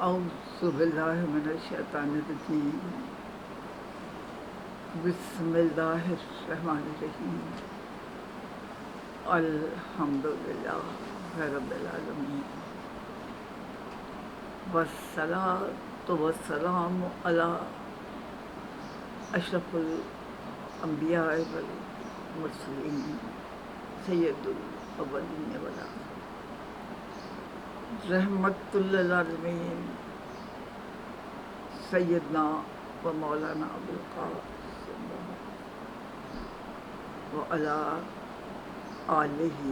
اعوذ باللہ من الشیطان الرجیم بسم اللہ الرحمن الرحیم الحمدللہ رب العالمین والصلاۃ والسلام علی اشرف الانبیاء والمرسلین سید الاولین والآخرین رحمت للعالمین سیدنا و مولانا ابوالقاسم وعلی آلہ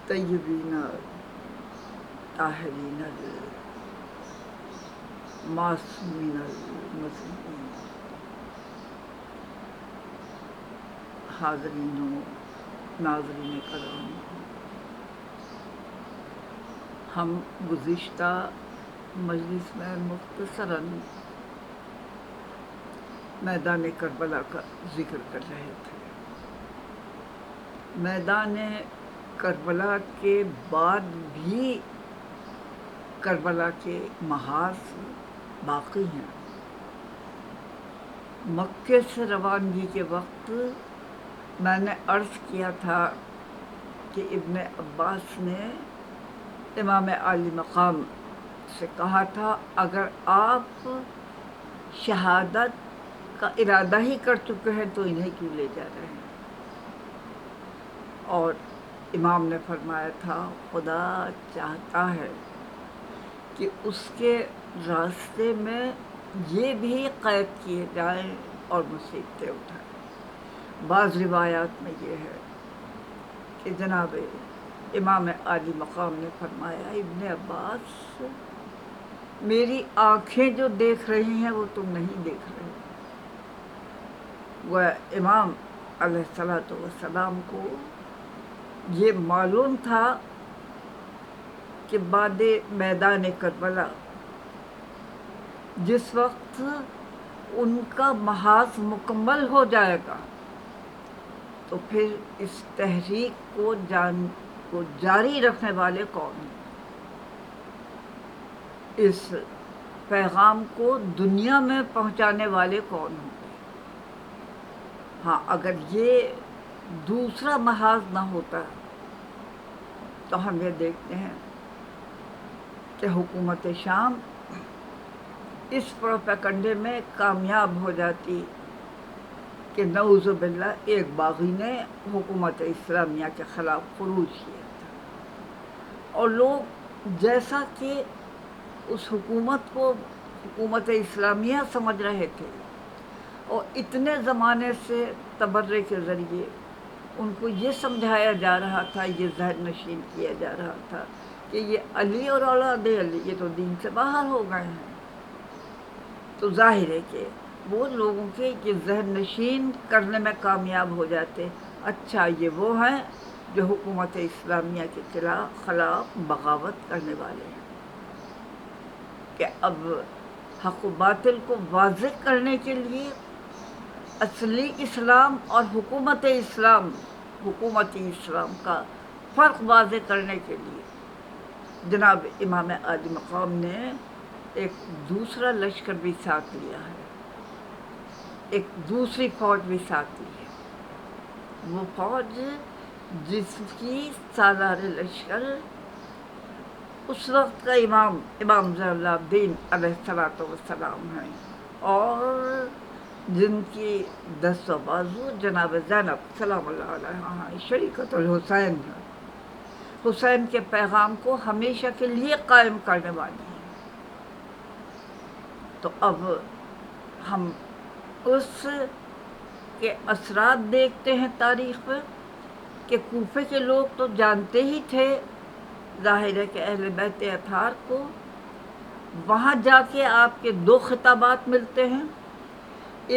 طیبین طاہرین المعصومین المظلومین. حاضرین و ناظرین کرام، ہم گزشتہ مجلس میں مختصراً میدان کربلا کا ذکر کر رہے تھے. میدان کربلا کے بعد بھی کربلا کے محاذ باقی ہیں. مکے سے روانگی کے وقت میں نے عرض کیا تھا کہ ابن عباس نے امام عالی مقام سے کہا تھا اگر آپ شہادت کا ارادہ ہی کر چکے ہیں تو انہیں کیوں لے جا رہے ہیں. اور امام نے فرمایا تھا خدا چاہتا ہے کہ اس کے راستے میں یہ بھی قید کیے جائیں اور مصیبتیں اٹھائیں. بعض روایات میں یہ ہے کہ جناب امام عالی مقام نے فرمایا ابن عباس میری آنکھیں جو دیکھ رہی ہیں وہ تم نہیں دیکھ رہے. وہ امام علیہ السلام کو یہ معلوم تھا کہ بعد میدان کربلا جس وقت ان کا محاذ مکمل ہو جائے گا تو پھر اس تحریک کو جاری رکھنے والے کون ہیں، اس پیغام کو دنیا میں پہنچانے والے کون ہوں گے. ہاں، اگر یہ دوسرا محاذ نہ ہوتا تو ہم یہ دیکھتے ہیں کہ حکومت شام اس پروپیگنڈے میں کامیاب ہو جاتی کہ نعوذ باللہ ایک باغی نے حکومت اسلامیہ کے خلاف خروج کیا تھا اور لوگ جیسا کہ اس حکومت کو حکومت اسلامیہ سمجھ رہے تھے اور اتنے زمانے سے تبرے کے ذریعے ان کو یہ سمجھایا جا رہا تھا، یہ ذہن نشین کیا جا رہا تھا کہ یہ علی اور اولاد علی یہ تو دین سے باہر ہو گئے ہیں. تو ظاہر ہے کہ وہ لوگوں کے یہ ذہن نشین کرنے میں کامیاب ہو جاتے. اچھا، یہ وہ ہیں جو حکومت اسلامیہ کے خلاف بغاوت کرنے والے ہیں کہ اب حق و باطل کو واضح کرنے کے لیے اصلی اسلام اور حکومتی اسلام کا فرق واضح کرنے کے لیے جناب امام عالی مقام نے ایک دوسرا لشکر بھی ساتھ لیا ہے، ایک دوسری فوج بھی ساتھ لی ہے. وہ فوج جس کی سالار لشکر اس وقت کا امام زین العابدین علیہ السلام ہیں اور جن کی دست و بازو جناب زینب سلام اللہ علیہ شریکت الحسین ہے. حسین کے پیغام کو ہمیشہ کے لیے قائم کرنے والی ہے. تو اب ہم اس کے اثرات دیکھتے ہیں تاریخ میں کہ کوفے کے لوگ تو جانتے ہی تھے ظاہر ہے کہ اہل بیت اطہار کو. وہاں جا کے آپ کے دو خطابات ملتے ہیں،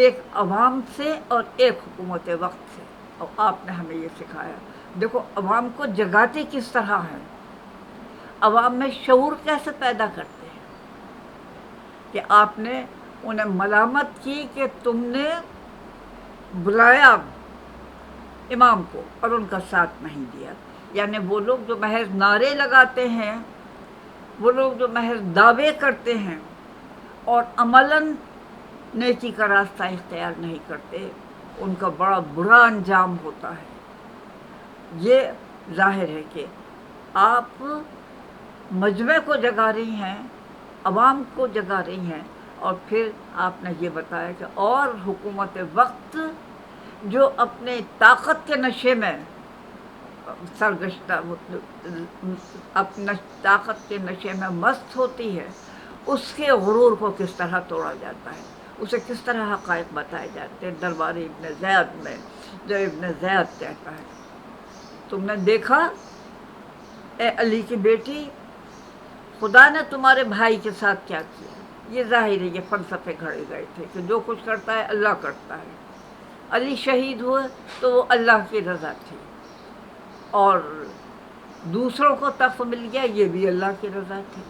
ایک عوام سے اور ایک حکومت وقت سے. اور آپ نے ہمیں یہ سکھایا، دیکھو عوام کو جگاتے کس طرح ہیں، عوام میں شعور کیسے پیدا کرتے ہیں. کہ آپ نے انہیں ملامت کی کہ تم نے بلایا امام کو اور ان کا ساتھ نہیں دیا. یعنی وہ لوگ جو محض نعرے لگاتے ہیں وہ لوگ جو محض دعوے کرتے ہیں اور عملاً نیکی کا راستہ اختیار نہیں کرتے، ان کا بڑا برا انجام ہوتا ہے۔ یہ ظاہر ہے کہ آپ مجمع کو جگا رہی ہیں، عوام کو جگا رہی ہیں، اور پھر آپ نے یہ بتایا کہ اور حکومت وقت جو اپنے طاقت کے نشے میں سرگشتہ، اپنا طاقت کے نشے میں مست ہوتی ہے، اس کے غرور کو کس طرح توڑا جاتا ہے، اسے کس طرح حقائق بتائے جاتے ہیں۔ دربار ابن زیاد میں جو ابن زیاد کہتا ہے، تم نے دیکھا اے علی کی بیٹی، خدا نے تمہارے بھائی کے ساتھ کیا کیا؟ یہ ظاہر ہے یہ فلسفے گھڑے گئے تھے کہ جو کچھ کرتا ہے اللہ کرتا ہے۔ علی شہید ہوئے تو وہ اللہ کی رضا تھی، اور دوسروں کو تخت مل گیا، یہ بھی اللہ کی رضا تھی۔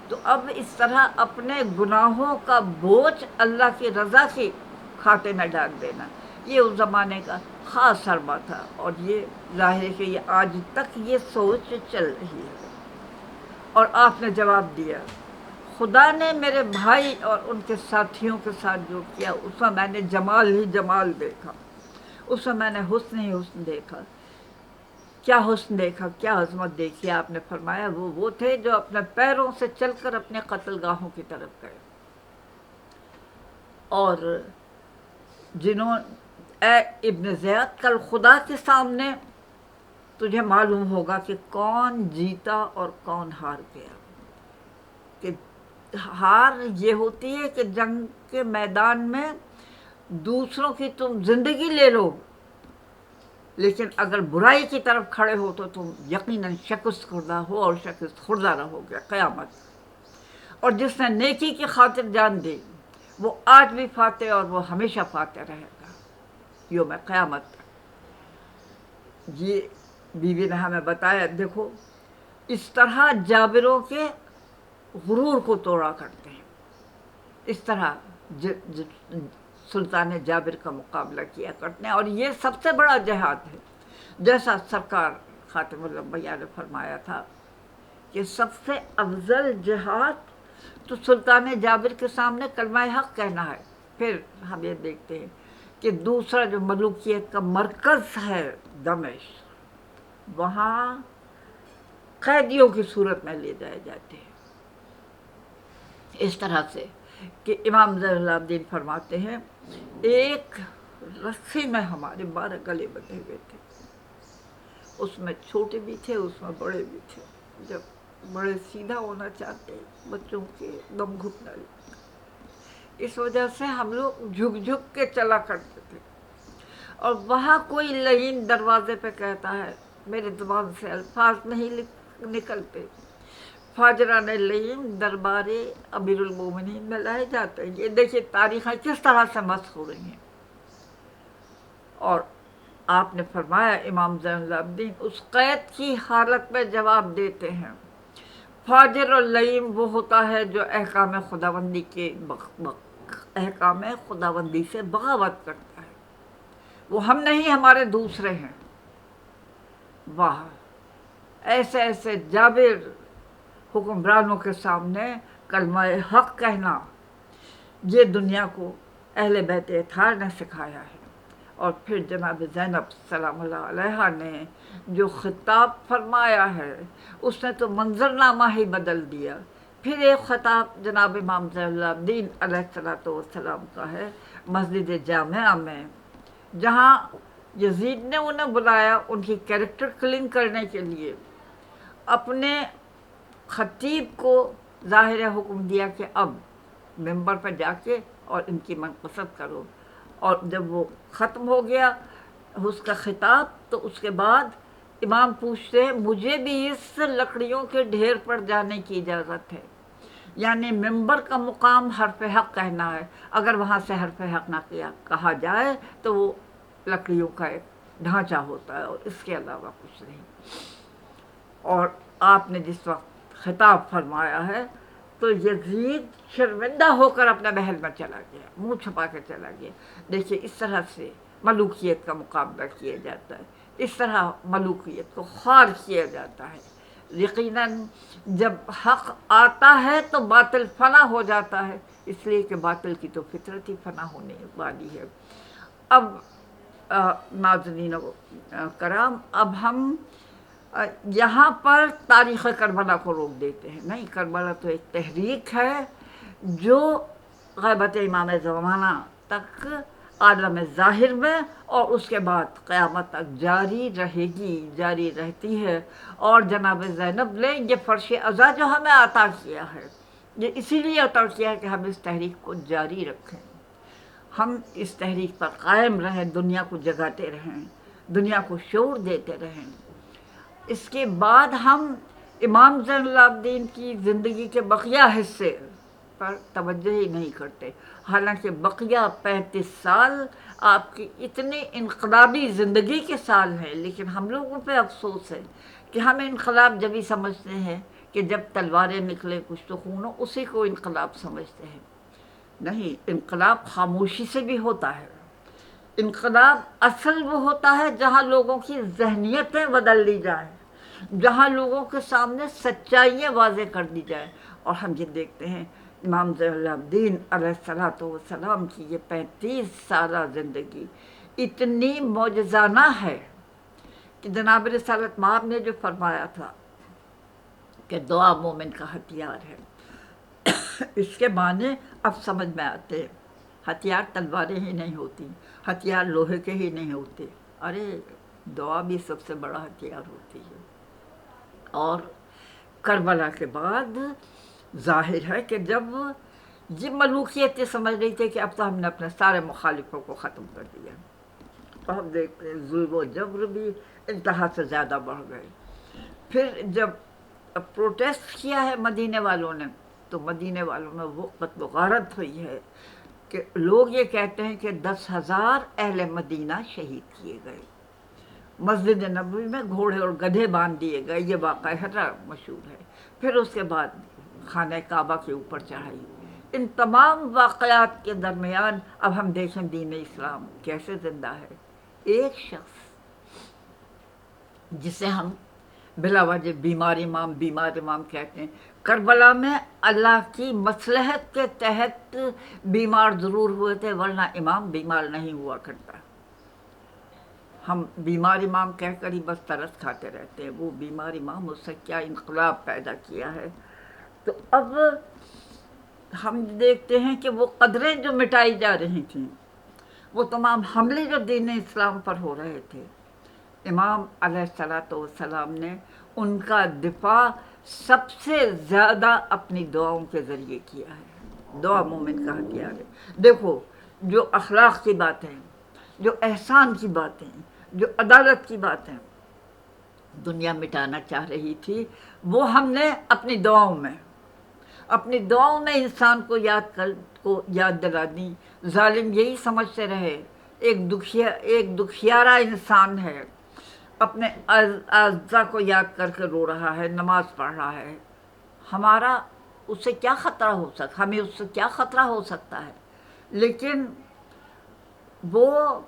تو اب اس طرح اپنے گناہوں کا بوجھ اللہ کی رضا کے کھاتے میں ڈال دینا، یہ اس زمانے کا خاص حربہ تھا، اور یہ ظاہر ہے کہ یہ آج تک یہ سوچ چل رہی ہے۔ اور آپ نے جواب دیا، خدا نے میرے بھائی اور ان کے ساتھیوں کے ساتھ جو کیا، اس میں میں نے جمال ہی جمال دیکھا، اس میں میں نے حسن ہی حسن دیکھا۔ کیا حسن دیکھا، کیا عظمت دیکھی؟ آپ نے فرمایا وہ تھے جو اپنے پیروں سے چل کر اپنے قتل گاہوں کی طرف گئے، اور جنہوں اے ابن زیاد، کل خدا کے سامنے تجھے معلوم ہوگا کہ کون جیتا اور کون ہار گیا۔ کہ ہار یہ ہوتی ہے کہ جنگ کے میدان میں دوسروں کی تم زندگی لے لو، لیکن اگر برائی کی طرف کھڑے ہو تو تم یقیناً شکست خوردہ ہو، اور شکست خوردہ رہو گے قیامت۔ اور جس نے نیکی کی خاطر جان دی، وہ آج بھی فاتح اور وہ ہمیشہ فاتح رہے گا یوم قیامت تک۔ یہ بیوی نے ہمیں بتایا، دیکھو اس طرح جابروں کے غرور کو توڑا کرتے ہیں، اس طرح سلطان جابر کا مقابلہ کیا کرتے ہیں، اور یہ سب سے بڑا جہاد ہے۔ جیسا سرکار خاتم الانبیاء نے فرمایا تھا کہ سب سے افضل جہاد تو سلطان جابر کے سامنے کلمہ حق کہنا ہے۔ پھر ہم یہ دیکھتے ہیں کہ دوسرا جو ملوکیت کا مرکز ہے دمشق، وہاں قیدیوں کی صورت میں لے جائے جاتے ہیں۔ اس طرح سے کہ امام زین العابدین فرماتے ہیں، ایک رسی میں ہمارے 12 گلے بندھے ہوئے تھے، اس میں چھوٹے بھی تھے، اس میں بڑے بھی تھے۔ جب بڑے سیدھا ہونا چاہتے ہیں، بچوں کے دم گھٹنا لگتا، اس وجہ سے ہم لوگ جھک جھک کے چلا کرتے تھے۔ اور وہاں کوئی لعین دروازے پہ کہتا ہے، میرے زبان سے الفاظ نہیں نکلتے، فاجران لعین دربار امیر المومنین میں لائے جاتے ہیں۔ یہ دیکھیے تاریخیں کس طرح سے مسخ ہو رہی ہیں۔ اور آپ نے فرمایا امام زین العابدین اس قید کی حالت میں جواب دیتے ہیں، فاجر اور لعین وہ ہوتا ہے جو احکام خداوندی کے احکام خداوندی سے بغاوت کرتا ہے، وہ ہم نہیں، ہمارے دوسرے ہیں۔ واہ، ایسے ایسے جابر حکمرانوں کے سامنے کلمہ حق کہنا، یہ دنیا کو اہل بیت اطہار نے سکھایا ہے۔ اور پھر جناب زینب سلام اللہ علیہا نے جو خطاب فرمایا ہے، اس نے تو منظرنامہ ہی بدل دیا۔ پھر ایک خطاب جناب امام زین العابدین علیہ السلام کا ہے مسجد جامعہ میں، جہاں یزید نے انہیں بلایا ان کی کیریکٹر کلنگ کرنے کے لیے۔ اپنے خطیب کو ظاہر حکم دیا کہ اب ممبر پر جا کے اور ان کی منقصب کرو، اور جب وہ ختم ہو گیا اس کا خطاب، تو اس کے بعد امام پوچھتے ہیں، مجھے بھی اس لکڑیوں کے ڈھیر پر جانے کی اجازت ہے؟ یعنی ممبر کا مقام حرف حق کہنا ہے، اگر وہاں سے حرف حق نہ کہا جائے تو وہ لکڑیوں کا ایک ڈھانچہ ہوتا ہے، اور اس کے علاوہ کچھ نہیں۔ اور آپ نے جس وقت خطاب فرمایا ہے تو یزید شرمندہ ہو کر اپنے محل میں چلا گیا، منہ چھپا کے چلا گیا۔ دیکھیے اس طرح سے ملوکیت کا مقابلہ کیا جاتا ہے، اس طرح ملوکیت کو خوار کیا جاتا ہے۔ یقیناً جب حق آتا ہے تو باطل فنا ہو جاتا ہے، اس لیے کہ باطل کی تو فطرت ہی فنا ہونے والی ہے۔ اب ناظرین کرام، اب ہم یہاں پر تاریخ کربلا کو روک دیتے ہیں۔ نہیں، کربلا تو ایک تحریک ہے جو غیبت امام زمانہ تک عالم ظاہر میں اور اس کے بعد قیامت تک جاری رہے گی، جاری رہتی ہے۔ اور جناب زینب نے یہ فرش عزا جو ہمیں عطا کیا ہے، یہ اسی لیے عطا کیا ہے کہ ہم اس تحریک کو جاری رکھیں، ہم اس تحریک پر قائم رہیں، دنیا کو جگاتے رہیں، دنیا کو شعور دیتے رہیں۔ اس کے بعد ہم امام زین العابدین کی زندگی کے بقیہ حصے پر توجہ ہی نہیں کرتے، حالانکہ بقیہ 35 سال آپ کی اتنی انقلابی زندگی کے سال ہیں، لیکن ہم لوگوں پہ افسوس ہے کہ ہم انقلاب جب ہی سمجھتے ہیں کہ جب تلواریں نکلے کچھ تو خون ہو، اسی کو انقلاب سمجھتے ہیں۔ نہیں، انقلاب خاموشی سے بھی ہوتا ہے۔ انقلاب اصل وہ ہوتا ہے جہاں لوگوں کی ذہنیتیں بدل دی جائیں، جہاں لوگوں کے سامنے سچائیاں واضح کر دی جائیں۔ اور ہم یہ دیکھتے ہیں امام زین العابدین علیہ الصلوۃ والسلام کی یہ 35 سالہ زندگی اتنی معجزانہ ہے کہ جناب رسالت مآب نے جو فرمایا تھا کہ دعا مومن کا ہتھیار ہے، اس کے معنی اب سمجھ میں آتے ہیں۔ ہتھیار تلواریں ہی نہیں ہوتی، ہتھیار لوہے کے ہی نہیں ہوتے، ارے دعا بھی سب سے بڑا ہتھیار ہوتی ہے۔ اور کربلا کے بعد ظاہر ہے کہ جب یہ ملوکیت یہ سمجھ رہی تھی کہ اب تو ہم نے اپنے سارے مخالفوں کو ختم کر دیا، تو ہم دیکھتے ہیں ظلم و جبر بھی انتہا سے زیادہ بڑھ گئے۔ پھر جب پروٹیسٹ کیا ہے مدینے والوں نے، تو مدینے والوں میں وہ قتل و غارت ہوئی ہے کہ لوگ یہ کہتے ہیں کہ 10,000 اہل مدینہ شہید کیے گئے، مسجد نبوی میں گھوڑے اور گدھے باندھ دیے گئے، یہ واقعہ مشہور ہے۔ پھر اس کے بعد خانہ کعبہ کے اوپر چڑھائی۔ ان تمام واقعات کے درمیان اب ہم دیکھیں دین اسلام کیسے زندہ ہے۔ ایک شخص جسے ہم بلا وجہ بیمار امام کہتے ہیں، کربلا میں اللہ کی مصلحت کے تحت بیمار ضرور ہوئے تھے، ورنہ امام بیمار نہیں ہوا کرتا۔ ہم بیمار امام کہہ کر ہی بس ترس کھاتے رہتے ہیں، وہ بیمار امام اس سے کیا انقلاب پیدا کیا ہے۔ تو اب ہم دیکھتے ہیں کہ وہ قدریں جو مٹائی جا رہی تھیں، وہ تمام حملے جو دین اسلام پر ہو رہے تھے، امام علیہ الصلوۃ والسلام نے ان کا دفاع سب سے زیادہ اپنی دعاؤں کے ذریعے کیا ہے۔ دعا مومن کا ہتھیار ہے۔ دیکھو، جو اخلاق کی باتیں، جو احسان کی باتیں، جو عدالت کی باتیں دنیا مٹانا چاہ رہی تھی، وہ ہم نے اپنی دعاؤں میں انسان کو یاد دلا دی۔ ظالم یہی سمجھتے رہے ایک دکھیارا انسان ہے، اپنے اعضاء کو یاد کر کے رو رہا ہے، نماز پڑھ رہا ہے، ہمیں اس سے کیا خطرہ ہو سکتا ہے۔ لیکن وہ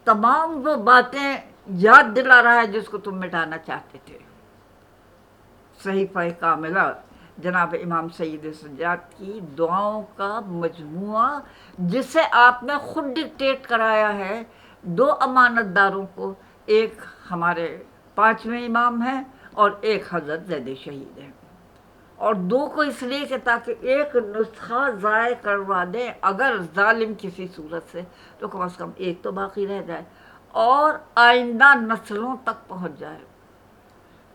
تمام وہ باتیں یاد دلا رہا ہے جس کو تم مٹانا چاہتے تھے۔ صحیفہ کاملہ جناب امام سید سجاد کی دعاؤں کا مجموعہ، جسے آپ نے خود ڈکٹیٹ کرایا ہے 2 امانت داروں کو، ایک ہمارے 5ویں امام ہیں اور ایک حضرت زید شہید ہیں، اور 2 کو اس لیے کہ تاکہ ایک نسخہ ضائع کروا دیں، اگر ظالم کسی صورت سے، تو کم از کم ایک تو باقی رہ جائے اور آئندہ نسلوں تک پہنچ جائے۔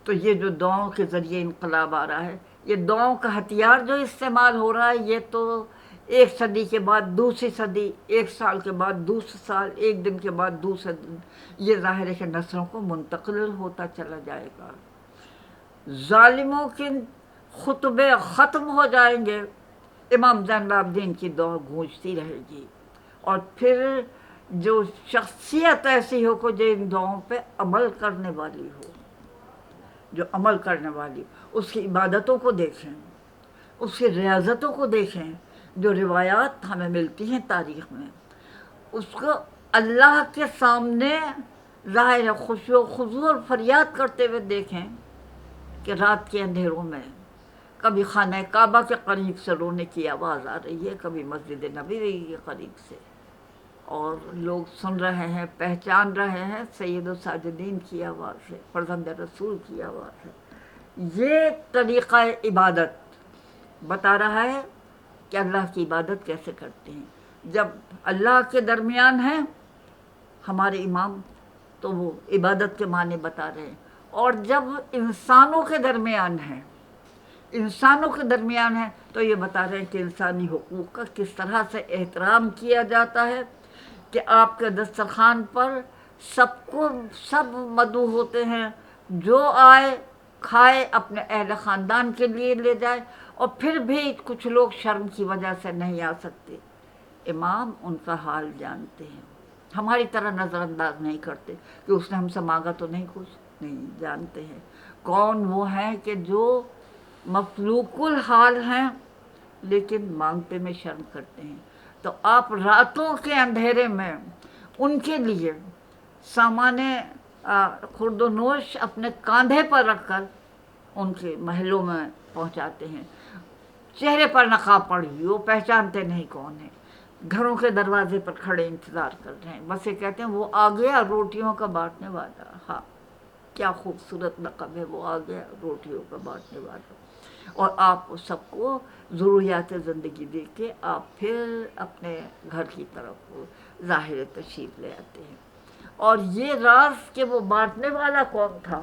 تو یہ جو دعاؤں کے ذریعے انقلاب آ رہا ہے، یہ دعاؤں کا ہتھیار جو استعمال ہو رہا ہے، یہ تو 1 صدی کے بعد دوسری صدی، 1 سال کے بعد دوسرے سال، 1 دن کے بعد دوسرے دن، یہ ظاہر ہے کہ نسلوں کو منتقل ہوتا چلا جائے گا۔ ظالموں کے خطبے ختم ہو جائیں گے، امام زین العابدین کی دعا گونجتی رہے گی، اور پھر جو شخصیت ایسی ہو جو ان دعاؤں پہ عمل کرنے والی ہو، اس کی عبادتوں کو دیکھیں، اس کی ریاضتوں کو دیکھیں، جو روایات ہمیں ملتی ہیں تاریخ میں، اس کو اللہ کے سامنے ظاہر خشوع و خضوع اور فریاد کرتے ہوئے دیکھیں کہ رات کے اندھیروں میں کبھی خانہ کعبہ کے قریب سے رونے کی آواز آ رہی ہے، کبھی مسجد نبوی کے قریب سے، اور لوگ سن رہے ہیں، پہچان رہے ہیں سید الساجدین کی آواز ہے، فرزند رسول کی آواز ہے۔ یہ طریقہ عبادت بتا رہا ہے کہ اللہ کی عبادت کیسے کرتے ہیں۔ جب اللہ کے درمیان ہیں ہمارے امام تو وہ عبادت کے معنی بتا رہے ہیں، اور جب انسانوں کے درمیان ہیں، انسانوں کے درمیان ہے تو یہ بتا رہے ہیں کہ انسانی حقوق کا کس طرح سے احترام کیا جاتا ہے، کہ آپ کے دسترخوان پر سب مدعو ہوتے ہیں، جو آئے کھائے، اپنے اہل خاندان کے لیے لے جائے، اور پھر بھی کچھ لوگ شرم کی وجہ سے نہیں آ سکتے۔ امام ان کا حال جانتے ہیں، ہماری طرح نظر انداز نہیں کرتے کہ اس نے ہم سے مانگا تو نہیں، کچھ نہیں، جانتے ہیں کون وہ ہیں کہ جو مفلوق الحال ہیں لیکن مانگتے میں شرم کرتے ہیں۔ تو آپ راتوں کے اندھیرے میں ان کے لیے سامان خورد و نوش اپنے کاندھے پر رکھ کر ان کے محلوں میں پہنچاتے ہیں، چہرے پر نقاب پڑی ہوئی، وہ پہچانتے نہیں کون ہے، گھروں کے دروازے پر کھڑے انتظار کر رہے ہیں، بس یہ کہتے ہیں وہ آ گیا روٹیوں کا بانٹنے والا۔ ہاں، کیا خوبصورت لقب ہے، وہ آ گیا روٹیوں کا بانٹنے والا۔ اور آپ سب کو ضروریات زندگی دے کے آپ پھر اپنے گھر کی طرف ظاہر تشریف لے آتے ہیں۔ اور یہ راز کہ وہ بانٹنے والا کون تھا،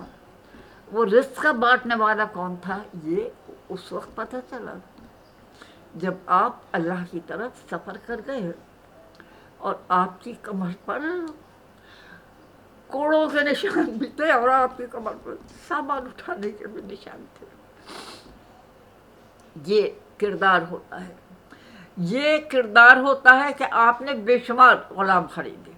وہ رزق کا بانٹنے والا کون تھا، یہ اس وقت پتہ چلا جب آپ اللہ کی طرف سفر کر گئے اور آپ کی کمر پر کوڑوں کے نشان بھی تھے، اور آپ کی کمر پر سامان اٹھانے کے بھی نشان تھے۔ یہ کردار ہوتا ہے، یہ کردار ہوتا ہے کہ آپ نے بے شمار غلام خریدے،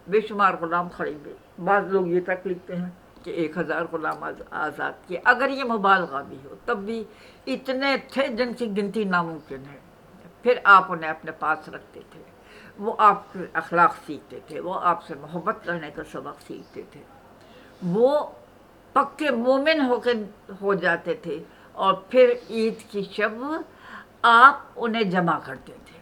بے شمار غلام خریدے۔ بعض لوگ یہ تک لکھتے ہیں کہ 1000 غلام آزاد کیے، اگر یہ مبالغہ بھی ہو تب بھی اتنے تھے جن کی گنتی ناممکن ہے۔ پھر آپ انہیں اپنے پاس رکھتے تھے، وہ آپ کے اخلاق سیکھتے تھے، وہ آپ سے محبت کرنے کا سبق سیکھتے تھے، وہ پکے مومن ہو جاتے تھے، اور پھر عید کی شب آپ انہیں جمع کرتے تھے۔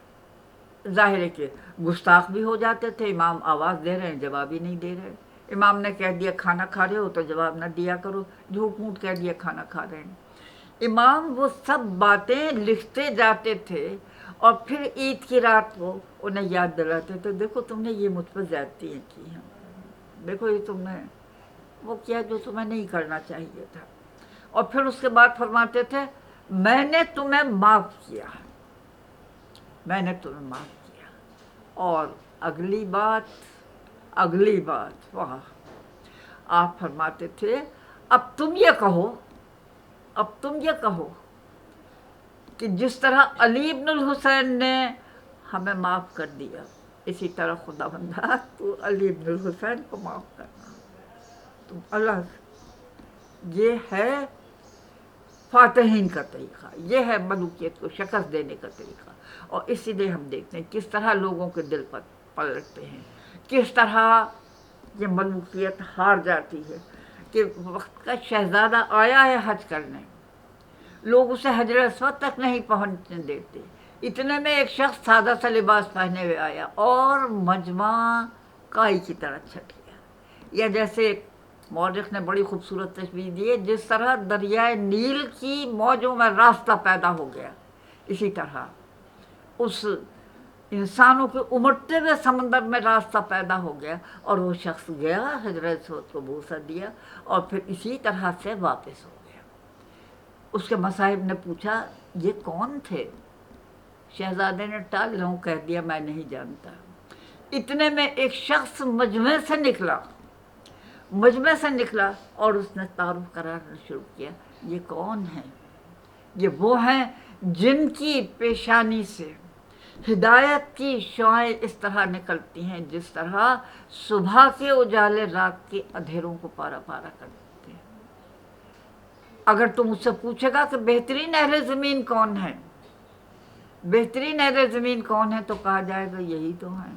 ظاہر ہے کہ گستاخ بھی ہو جاتے تھے، امام آواز دے رہے ہیں جواب ہی نہیں دے رہے، امام نے کہہ دیا کھانا کھا رہے ہو تو جواب نہ دیا کرو، جھوٹ موٹ کہہ دیا کھانا کھا رہے ہیں۔ امام وہ سب باتیں لکھتے جاتے تھے، اور پھر عید کی رات کو انہیں یاد دلاتے تھے، دیکھو تم نے یہ مجھ پر زیادتیاں کی ہیں، دیکھو یہ تم نے وہ کیا جو تمہیں نہیں کرنا چاہیے تھا۔ اور پھر اس کے بعد فرماتے تھے میں نے تمہیں معاف کیا، میں نے تمہیں معاف کیا۔ اور اگلی بات وہاں آپ فرماتے تھے اب تم یہ کہو کہ جس طرح علی بن الحسین نے ہمیں معاف کر دیا، اسی طرح خدا بندہ تو علی بن الحسین کو معاف کرنا۔ تو اللہ، یہ ہے فاتحین کا طریقہ، یہ ہے ملوکیت کو شکست دینے کا طریقہ۔ اور اسی لیے ہم دیکھتے ہیں کس طرح لوگوں کے دل پر پلٹتے ہیں، کس طرح یہ ملوکیت ہار جاتی ہے، کہ وقت کا شہزادہ آیا ہے حج کرنے، لوگ اسے حجر اسود تک نہیں پہنچنے دیتے، اتنے میں ایک شخص سادہ سا لباس پہنے ہوئے آیا اور مجمع کائی کی طرح چھٹ گیا۔ یا جیسے ایک مورخ نے بڑی خوبصورت تشبیہ دی ہے، جس طرح دریائے نیل کی موجوں میں راستہ پیدا ہو گیا، اسی طرح اس انسانوں کے امٹتے ہوئے سمندر میں راستہ پیدا ہو گیا، اور وہ شخص گیا حجر اسود کو بوسہ دیا اور پھر اسی طرح سے واپس ہو گیا۔ اس کے مصاحب نے پوچھا یہ کون تھے؟ شہزادے نے ٹال لوں کہہ دیا میں نہیں جانتا۔ اتنے میں ایک شخص مجمع سے نکلا اور اس نے تعارف کرانا شروع کیا، یہ کون ہیں؟ یہ وہ ہیں جن کی پیشانی سے ہدایت کی شعائیں اس طرح نکلتی ہیں جس طرح صبح کے اجالے رات کے اندھیروں کو پارا پارا کر دیتے ہیں۔ اگر تم اس سے پوچھے گا کہ بہترین اہل زمین کون ہے، بہترین اہل زمین کون ہے، تو کہا جائے گا یہی تو ہیں۔